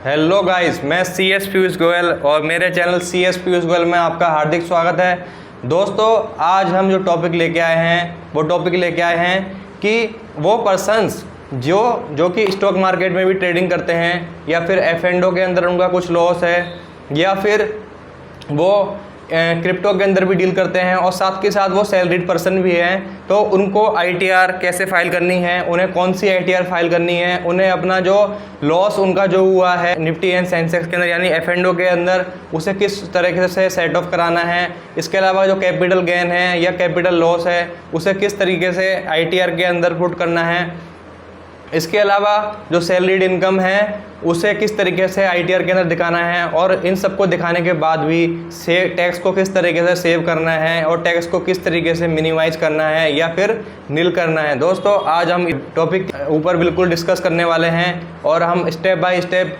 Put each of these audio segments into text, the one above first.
Hello guys, मैं सी एस पीयूष गोयल और मेरे चैनल सी एस पीयूष गोयल में आपका हार्दिक स्वागत है। दोस्तों, आज हम जो टॉपिक लेके आए हैं वो टॉपिक लेके आए हैं कि वो पर्सन्स जो कि स्टॉक मार्केट में भी ट्रेडिंग करते हैं या फिर एफ&ओ के अंदर उनका कुछ लॉस है या फिर वो क्रिप्टो के अंदर भी डील करते हैं और साथ के साथ वो सैलरीड पर्सन भी हैं, तो उनको आईटीआर कैसे फाइल करनी है, उन्हें कौन सी आईटीआर फाइल करनी है, उन्हें अपना जो लॉस उनका जो हुआ है निफ्टी एंड सेंसेक्स के अंदर यानी एफ&ओ के अंदर उसे किस तरीके से सेट ऑफ कराना है। इसके अलावा जो कैपिटल गेन है या कैपिटल लॉस है उसे किस तरीके से आईटीआर के अंदर पुट करना है। इसके अलावा जो सैलरीड इनकम है उसे किस तरीके से आईटीआर के अंदर दिखाना है और इन सबको दिखाने के बाद भी टैक्स को किस तरीके से सेव करना है और टैक्स को किस तरीके से मिनिमाइज करना है या फिर नील करना है। दोस्तों, आज हम टॉपिक ऊपर बिल्कुल डिस्कस करने वाले हैं और हम स्टेप बाय स्टेप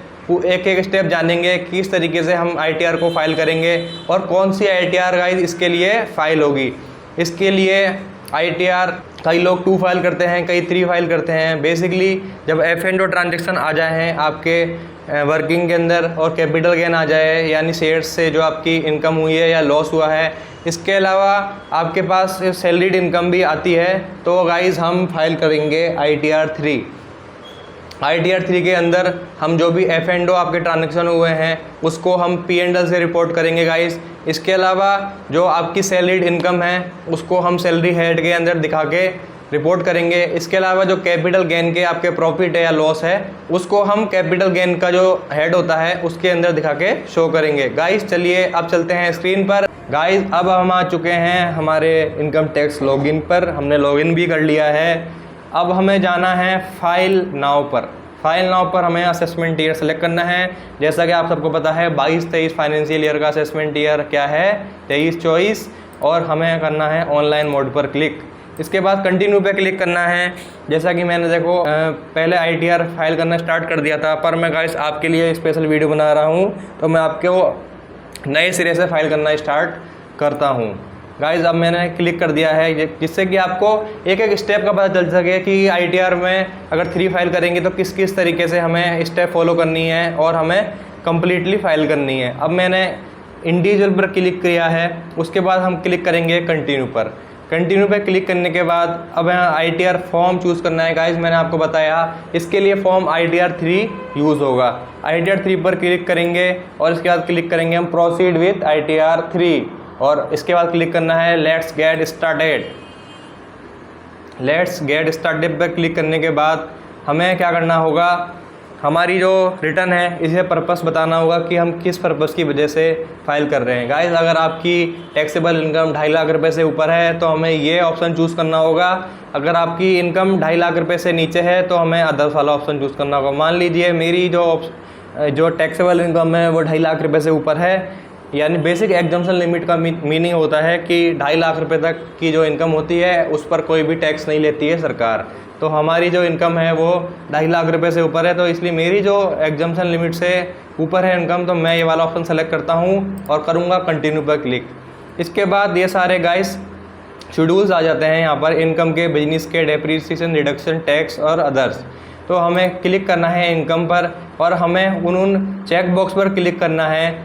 एक एक स्टेप जानेंगे किस तरीके से हम आईटीआर को फाइल करेंगे और कौन सी आईटीआर गाइस इसके लिए फाइल होगी। इसके लिए आईटीआर कई लोग 2 फाइल करते हैं, कई 3 फाइल करते हैं। बेसिकली जब एफ&ओ ट्रांजेक्शन आ जाए हैं आपके वर्किंग के अंदर और कैपिटल गेन आ जाए यानी शेयर्स से जो आपकी इनकम हुई है या लॉस हुआ है, इसके अलावा आपके पास सैलरीड इनकम भी आती है, तो गाइस हम फाइल करेंगे आईटीआर 3। आईटीआर 3 के अंदर हम जो भी एफ&ओ आपके ट्रांजेक्शन हुए हैं उसको हम P&L से रिपोर्ट करेंगे गाइस। इसके अलावा जो आपकी सैलरीड इनकम है उसको हम सैलरी हेड के अंदर दिखा के रिपोर्ट करेंगे। इसके अलावा जो कैपिटल गेन के आपके प्रॉफिट है या लॉस है उसको हम कैपिटल गेन का जो हेड होता है उसके अंदर दिखा के शो करेंगे। गाइस चलिए अब चलते हैं स्क्रीन पर। गाइस अब हम आ चुके हैं हमारे इनकम टैक्स लॉगिन पर, हमने लॉगिन भी कर लिया है। अब हमें जाना है फाइल नाउ पर। फाइल नाउ पर हमें असेसमेंट ईयर सेलेक्ट करना है। जैसा कि आप सबको पता है 22-23 फाइनेंशियल ईयर का असेसमेंट ईयर क्या है, 23-24, और हमें करना है ऑनलाइन मोड पर क्लिक। इसके बाद कंटिन्यू पे क्लिक करना है। जैसा कि मैंने देखो पहले आईटीआर फाइल करना स्टार्ट कर दिया था, पर मैं गाइस आपके लिए स्पेशल वीडियो बना रहा हूँ तो मैं आपको नए सिरे से फाइल करना स्टार्ट करता हूँ। गाइस अब मैंने क्लिक कर दिया है जिससे कि आपको एक एक स्टेप का पता चल सके कि आईटीआर में अगर 3 फाइल करेंगे तो किस किस तरीके से हमें स्टेप फॉलो करनी है और हमें कम्प्लीटली फाइल करनी है। अब मैंने इंडिविजुअल पर क्लिक किया है, उसके बाद हम क्लिक करेंगे कंटिन्यू पर। कंटिन्यू पे क्लिक करने के बाद अब आईटीआर फॉर्म चूज़ करना है। गाइस मैंने आपको बताया इसके लिए फॉर्म आईटीआर 3 यूज़ होगा। आईटीआर 3 पर क्लिक करेंगे और इसके बाद क्लिक करेंगे हम प्रोसीड विथ आईटीआर 3 और इसके बाद क्लिक करना है let's get started. Let's get started पर क्लिक करने के बाद हमें क्या करना होगा, हमारी जो रिटर्न है इसे पर्पस बताना होगा कि हम किस पर्पस की वजह से फाइल कर रहे हैं। गाइस अगर आपकी टैक्सेबल इनकम 2.5 लाख रुपए से ऊपर है तो हमें ये ऑप्शन चूज़ करना होगा। अगर आपकी इनकम 2.5 लाख रुपए से नीचे है तो हमें अदर्स वाला ऑप्शन चूज़ करना होगा। मान लीजिए मेरी जो टैक्सेबल इनकम है वो 2.5 लाख रुपए से ऊपर है, यानी बेसिक एग्जम्पशन लिमिट का मीनिंग होता है कि 2.5 लाख रुपए तक की जो इनकम होती है उस पर कोई भी टैक्स नहीं लेती है सरकार। तो हमारी जो इनकम है वो 2.5 लाख रुपए से ऊपर है, तो इसलिए मेरी जो एग्जम्पशन लिमिट से ऊपर है इनकम, तो मैं ये वाला ऑप्शन सेलेक्ट करता हूँ और करूँगा कंटिन्यू पर क्लिक। इसके बाद ये सारे गाइस शेड्यूल्स आ जाते हैं यहाँ पर इनकम के, बिजनेस के, डेप्रीसिएशन, रिडक्शन, टैक्स और अदर्स। तो हमें क्लिक करना है इनकम पर और हमें उन चेक बॉक्स पर क्लिक करना है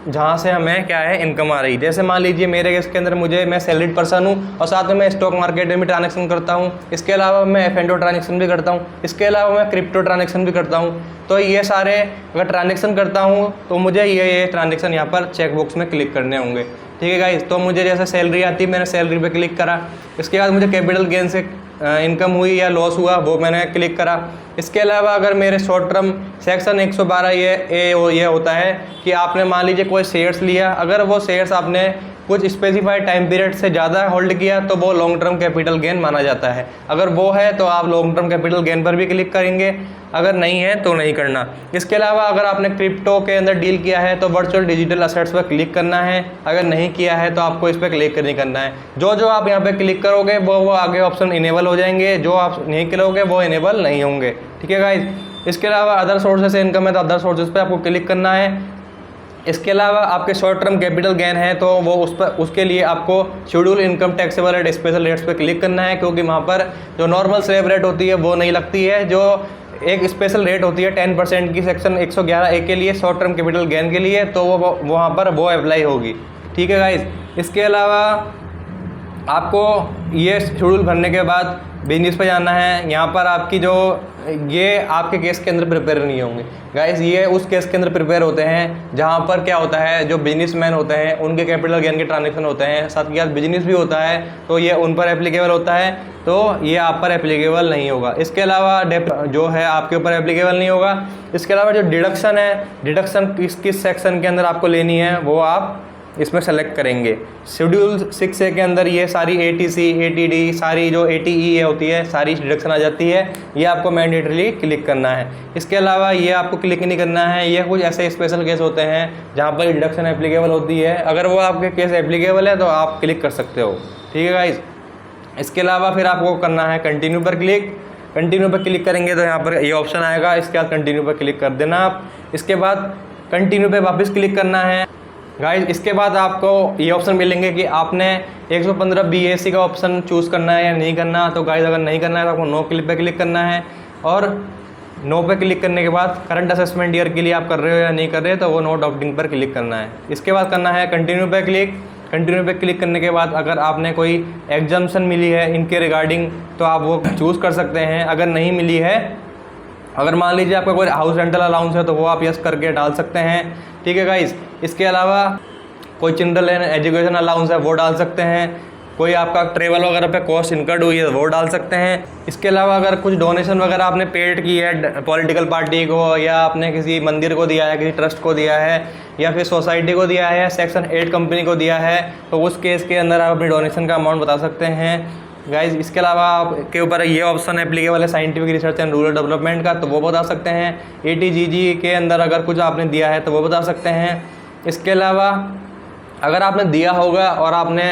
जहाँ से हमें क्या है इनकम आ रही। जैसे मान लीजिए मेरे केस के अंदर मैं सैलरीड पर्सन हूँ और साथ में मैं स्टॉक मार्केट में भी ट्रांजेक्शन करता हूँ। इसके अलावा मैं एफ&ओ ट्रांजेक्शन भी करता हूँ। इसके अलावा मैं क्रिप्टो ट्रांजेक्शन भी करता हूँ। तो ये सारे अगर ट्रांजेक्शन करता हूँ तो मुझे ये ट्रांजेक्शन यहाँ पर चेक बॉक्स में क्लिक करने होंगे। ठीक है गाइस, तो मुझे जैसे सैलरी आती है मैंने सैलरी पे क्लिक करा। इसके बाद मुझे कैपिटल गेन से इनकम हुई या लॉस हुआ वो मैंने क्लिक करा। इसके अलावा अगर मेरे शॉर्ट टर्म सेक्शन 112 ये होता है कि आपने मान लीजिए कोई शेयर्स लिया, अगर वो शेयर्स आपने कुछ स्पेसिफाइड टाइम पीरियड से ज़्यादा होल्ड किया तो वो लॉन्ग टर्म कैपिटल गेन माना जाता है। अगर वो है तो आप लॉन्ग टर्म कैपिटल गेन पर भी क्लिक करेंगे, अगर नहीं है तो नहीं करना। इसके अलावा अगर आपने क्रिप्टो के अंदर डील किया है तो वर्चुअल डिजिटल असेट्स पर क्लिक करना है, अगर नहीं किया है तो आपको इस पर क्लिक नहीं करना है। जो आप यहाँ पे क्लिक करोगे वो आगे ऑप्शन इनेबल हो जाएंगे, जो आप नहीं करोगे वो इनेबल नहीं होंगे। ठीक है गाइज, इसके अलावा अदर सोर्सेस से इनकम है तो अदर सोर्सेस पे आपको क्लिक करना है। इसके अलावा आपके शॉर्ट टर्म कैपिटल गेन है तो वो उसके लिए आपको schedule income taxable at special rates पे क्लिक करना है, क्योंकि वहाँ पर जो नॉर्मल स्लैब रेट होती है वो नहीं लगती है, जो एक स्पेशल रेट होती है 10% की सेक्शन 111A के लिए, शॉर्ट टर्म कैपिटल गेन के लिए, तो वो वहाँ पर वो अप्लाई होगी। ठीक है गाइस। इसके अलावा आपको ये शेड्यूल भरने के बाद बिजनेस पे जाना है। यहाँ पर आपकी जो ये आपके केस के अंदर प्रिपेयर नहीं होंगे गाइस, ये उस केस के अंदर प्रिपेयर होते हैं जहाँ पर क्या होता है, जो बिजनेसमैन होते हैं उनके कैपिटल गेन के ट्रांजेक्शन होते हैं, साथ के साथ बिजनेस भी होता है, तो ये उन पर एप्लीकेबल होता है, तो ये आप पर एप्लीकेबल नहीं होगा। इसके अलावा जो है आपके ऊपर एप्लीकेबल नहीं होगा। इसके अलावा जो डिडक्शन है, डिडक्शन किस सेक्शन के अंदर आपको लेनी है वो आप इसमें सेलेक्ट करेंगे। शेड्यूल 6A के अंदर ये सारी ATC, ATD, सारी जो ATE होती है सारी डिडक्शन आ जाती है, ये आपको मैंडेटरीली क्लिक करना है। इसके अलावा ये आपको क्लिक नहीं करना है, ये कुछ ऐसे स्पेशल केस होते हैं जहाँ पर डिडक्शन एप्लीकेबल होती है, अगर वो आपके केस एप्लीकेबल है तो आप क्लिक कर सकते हो। ठीक है गाइज। इसके अलावा फिर आपको करना है कंटिन्यू पर क्लिक। कंटिन्यू पर क्लिक करेंगे तो यहाँ पर ये ऑप्शन आएगा, इसके बाद कंटिन्यू पर क्लिक कर देना आप। इसके बाद कंटिन्यू पे वापस क्लिक करना है गाइज। इसके बाद आपको ये ऑप्शन मिलेंगे कि आपने 115 BAC का ऑप्शन चूज़ करना है या नहीं करना। तो गाइज अगर नहीं करना है तो आपको नो क्लिक पे क्लिक करना है, और नो पे क्लिक करने के बाद करंट असेसमेंट ईयर के लिए आप कर रहे हो या नहीं कर रहे तो वो नोट ऑप्टिंग पर क्लिक करना है। इसके बाद करना है कंटिन्यू पे क्लिक। कंटिन्यू पे क्लिक करने के बाद अगर आपने कोई एग्जाम्पशन मिली है इनके रिगार्डिंग तो आप वो चूज़ कर सकते हैं। अगर नहीं मिली है, अगर मान लीजिए आपका कोई हाउस रेंटल अलाउंस है तो वो आप यस करके डाल सकते हैं। ठीक है गाइस। इसके अलावा कोई चिल्ड्रन एजुकेशन अलाउंस है वो डाल सकते हैं। कोई आपका ट्रेवल वगैरह पे कॉस्ट इनकर्ड हुई है वो डाल सकते हैं। इसके अलावा अगर कुछ डोनेशन वगैरह आपने पेड की है पॉलिटिकल पार्टी को, या आपने किसी मंदिर को दिया है, किसी ट्रस्ट को दिया है, या फिर सोसाइटी को दिया है, सेक्शन 8 कंपनी को दिया है, तो उस केस के अंदर आप अपनी डोनेशन का अमाउंट बता सकते हैं गाइज। इसके अलावा आपके ऊपर ये ऑप्शन एप्लीकेबल है scientific research and rural development का, तो वो बता सकते हैं। ATGG के अंदर अगर कुछ आपने दिया है तो वो बता सकते हैं। इसके अलावा अगर आपने दिया होगा और आपने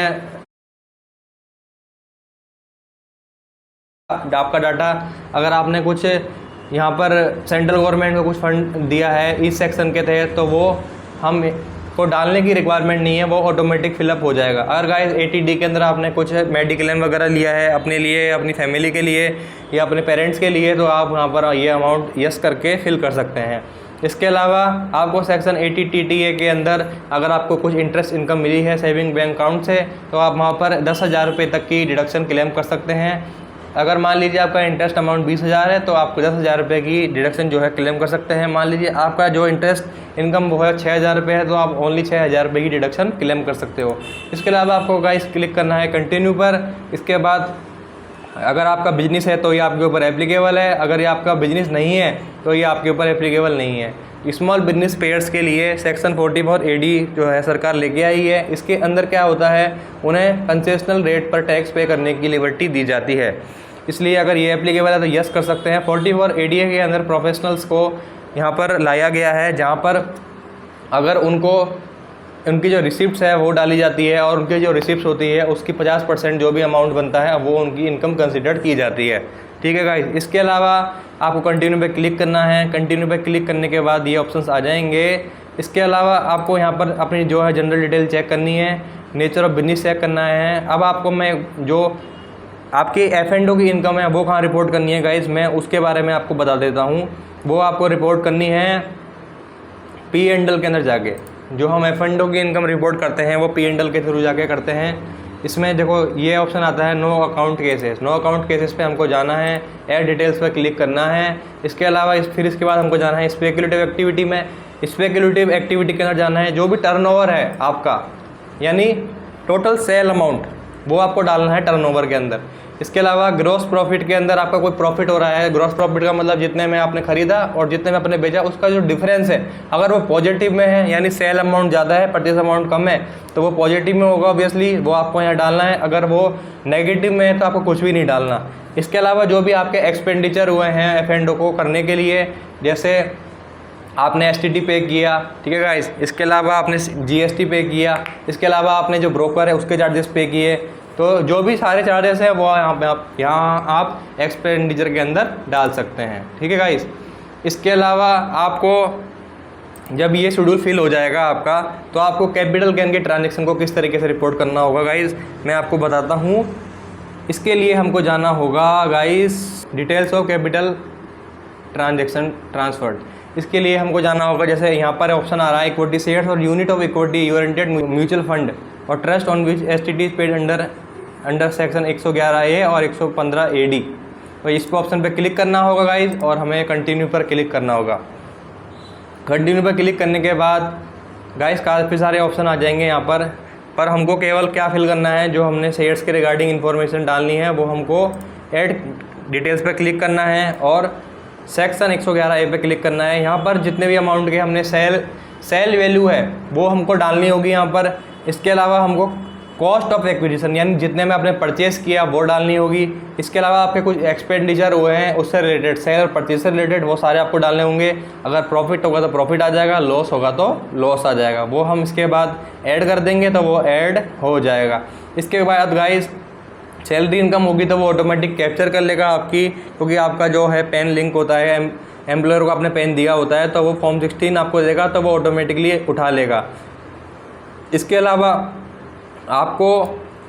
आपका डाटा, अगर आपने कुछ यहाँ पर सेंट्रल गवर्नमेंट को कुछ फंड दिया है इस सेक्शन के तहत, तो वो हम को डालने की रिक्वायरमेंट नहीं है, वो ऑटोमेटिक फिलअप हो जाएगा। अगर गाइस ATD के अंदर आपने कुछ मेडिक्लेम वगैरह लिया है अपने लिए, अपनी फैमिली के लिए या अपने पेरेंट्स के लिए, तो आप यहाँ पर ये अमाउंट यस करके फिल कर सकते हैं। इसके अलावा आपको सेक्शन 80TTA के अंदर अगर आपको कुछ इंटरेस्ट इनकम मिली है सेविंग बैंक अकाउंट से, तो आप वहाँ पर 10,000 रुपये तक की डिडक्शन क्लेम कर सकते हैं। अगर मान लीजिए आपका इंटरेस्ट अमाउंट 20,000 है तो आपको 10,000 रुपये की डिडक्शन जो है क्लेम कर सकते हैं। मान लीजिए आपका जो इंटरेस्ट इनकम वो है 6,000 रुपये है, तो आप ओनली 6,000 रुपये की डिडक्शन क्लेम कर सकते हो। इसके अलावा आपको गाइस क्लिक करना है कंटिन्यू पर। इसके बाद अगर आपका बिजनेस है तो ये आपके ऊपर एप्लीकेबल है, अगर ये आपका बिजनेस नहीं है तो ये आपके ऊपर एप्लीकेबल नहीं है। स्मॉल बिजनेस पेयर्स के लिए सेक्शन 44AD जो है सरकार लेके आई है। इसके अंदर क्या होता है, उन्हें कंसेशनल रेट पर टैक्स पे करने की लिबर्टी दी जाती है, इसलिए अगर ये एप्लीकेबल है तो यस कर सकते हैं। 44AD के अंदर प्रोफेशनल्स को यहाँ पर लाया गया है, जहाँ पर अगर उनकी जो रिसिप्ट्स है वो डाली जाती है, और उनकी जो रिसिप्ट्स होती है उसकी 50% जो भी अमाउंट बनता है वो उनकी इनकम कंसिडर की जाती है। ठीक है गाइस। इसके अलावा आपको कंटिन्यू पे क्लिक करना है। कंटिन्यू पे क्लिक करने के बाद ये ऑप्शंस आ जाएंगे। इसके अलावा आपको यहाँ पर अपनी जो है जनरल डिटेल चेक करनी है, नेचर ऑफ बिजनेस चेक करना है। अब आपको मैं जो आपकी F&O की इनकम है वो कहाँ रिपोर्ट करनी है गाइस, मैं उसके बारे में आपको बता देता हूँ। वो आपको रिपोर्ट करनी है P&L के अंदर जाके। जो हम F&O की इनकम रिपोर्ट करते हैं वो P&L के थ्रू जाके करते हैं। इसमें देखो ये ऑप्शन आता है no account cases. No account cases पे हमको जाना है, ऐड डिटेल्स पर क्लिक करना है। इसके अलावा फिर इसके बाद हमको जाना है स्पेकुलेटिव एक्टिविटी में। स्पेकुलेटिव एक्टिविटी के अंदर जाना है, जो भी टर्नओवर है आपका, यानी टोटल सेल अमाउंट, वो आपको डालना है टर्नओवर के अंदर। इसके अलावा ग्रॉस प्रॉफिट के अंदर आपका कोई प्रॉफिट हो रहा है, ग्रॉस प्रॉफिट का मतलब जितने में आपने खरीदा और जितने में आपने बेचा उसका जो डिफरेंस है, अगर वो पॉजिटिव में है यानी सेल अमाउंट ज़्यादा है परचेज अमाउंट कम है तो वो पॉजिटिव में होगा ऑब्वियसली, वो आपको यहाँ डालना है। अगर वो नेगेटिव में है तो आपको कुछ भी नहीं डालना। इसके अलावा जो भी आपके एक्सपेंडिचर हुए हैं F&O को करने के लिए, जैसे आपने STT पे किया, ठीक है गाइस, इसके अलावा आपने GST पे किया, इसके अलावा आपने जो ब्रोकर है उसके चार्जेस पे किए, तो जो भी सारे चार्जेस हैं वो यहाँ आप एक्सपेंडिचर के अंदर डाल सकते हैं। ठीक है गाइस। इसके अलावा आपको जब ये शेड्यूल फिल हो जाएगा आपका, तो आपको कैपिटल गेन के ट्रांजेक्शन को किस तरीके से रिपोर्ट करना होगा गाइस, मैं आपको बताता हूँ। इसके लिए हमको जाना होगा guys details of capital transaction transferred. इसके लिए हमको जाना होगा, जैसे यहाँ पर ऑप्शन आ रहा है इक्विटी शेयर्स और unit of equity oriented mutual fund और trust on which STT paid under section 111A और 115AD। तो इस पर ऑप्शन पे क्लिक करना होगा गाइज और हमें कंटिन्यू पर क्लिक करना होगा। कंटिन्यू पर क्लिक करने के बाद गाइज काफ़ी सारे ऑप्शन आ जाएंगे यहाँ पर हमको केवल क्या फिल करना है, जो हमने शेयर्स के रिगार्डिंग इन्फॉर्मेशन डालनी है वो हमको ऐड डिटेल्स पे क्लिक करना है और सेक्शन 111A पे क्लिक करना है। यहाँ पर जितने भी अमाउंट के हमने सेल वैल्यू है वो हमको डालनी होगी यहाँ पर। इसके अलावा हमको कॉस्ट ऑफ एक्विजिशन यानी जितने में आपने परचेस किया वो डालनी होगी। इसके अलावा आपके कुछ एक्सपेंडिचर हुए हैं उससे रिलेटेड, सेल और परचेस से रिलेटेड, वो सारे आपको डालने होंगे। अगर प्रॉफिट होगा तो प्रॉफिट आ जाएगा, लॉस होगा तो लॉस आ जाएगा, वो हम इसके बाद ऐड कर देंगे तो वो ऐड हो जाएगा। इसके बाद गाइस सैलरी इनकम होगी तो वो ऑटोमेटिक कैप्चर कर लेगा आपकी, क्योंकि आपका जो है पैन लिंक होता है, एम्प्लॉयर को आपने पैन दिया होता है तो वो फॉर्म 16 आपको देगा तो वो ऑटोमेटिकली उठा लेगा। इसके अलावा आपको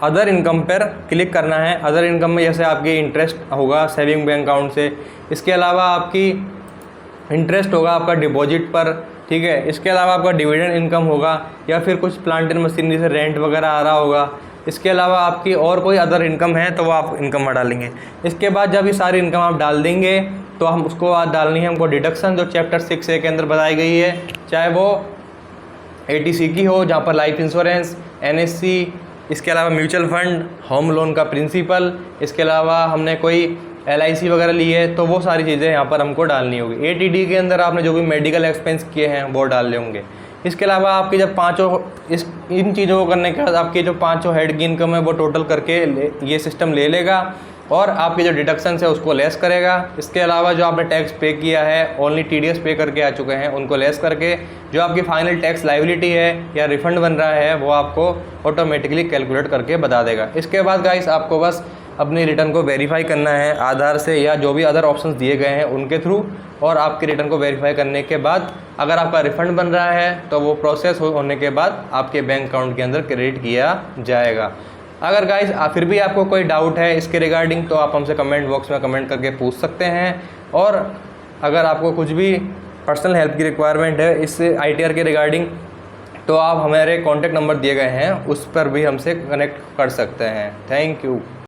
अदर इनकम पर क्लिक करना है। अदर इनकम में जैसे आपकी इंटरेस्ट होगा सेविंग बैंक अकाउंट से, इसके अलावा आपकी इंटरेस्ट होगा आपका डिपॉजिट पर, ठीक है। इसके अलावा आपका डिविडेंड इनकम होगा या फिर कुछ प्लांट एंड मशीनरी से रेंट वगैरह आ रहा होगा। इसके अलावा आपकी और कोई अदर इनकम है तो वो आप इनकम में डालेंगे। इसके बाद जब ये सारी इनकम आप डाल देंगे तो हम उसको बाद डालनी है हमको डिडक्शन, जो चैप्टर 6A के अंदर बताई गई है, चाहे वो ATC की हो जहाँ पर लाइफ इंश्योरेंस, NSC, इसके अलावा म्यूचुअल फंड, होम लोन का प्रिंसिपल, इसके अलावा हमने कोई LIC वगैरह ली है तो वो सारी चीज़ें यहाँ पर हमको डालनी होगी। ATD के अंदर आपने जो भी मेडिकल एक्सपेंस किए हैं वो डालने होंगे। इसके अलावा आपकी जब इन चीज़ों को करने के बाद आपकी जो 5 हेड की इनकम है वो टोटल करके ये सिस्टम ले लेगा और आपके जो डिडक्शन है उसको लेस करेगा। इसके अलावा जो आपने टैक्स पे किया है, ओनली TDS पे करके आ चुके हैं, उनको लेस करके जो आपकी फाइनल टैक्स लायबिलिटी है या रिफंड बन रहा है वो आपको ऑटोमेटिकली कैलकुलेट करके बता देगा। इसके बाद गाइस आपको बस अपनी रिटर्न को वेरीफाई करना है आधार से या जो भी अदर ऑप्शंस दिए गए हैं उनके थ्रू, और आपकी रिटर्न को वेरीफाई करने के बाद अगर आपका रिफंड बन रहा है तो वो प्रोसेस होने के बाद आपके बैंक अकाउंट के अंदर क्रेडिट किया जाएगा। अगर गाइस फिर भी आपको कोई डाउट है इसके रिगार्डिंग तो आप हमसे कमेंट बॉक्स में कमेंट करके पूछ सकते हैं, और अगर आपको कुछ भी पर्सनल हेल्प की रिक्वायरमेंट है इस ITR के रिगार्डिंग तो आप हमारे कॉन्टैक्ट नंबर दिए गए हैं उस पर भी हमसे कनेक्ट कर सकते हैं। Thank you.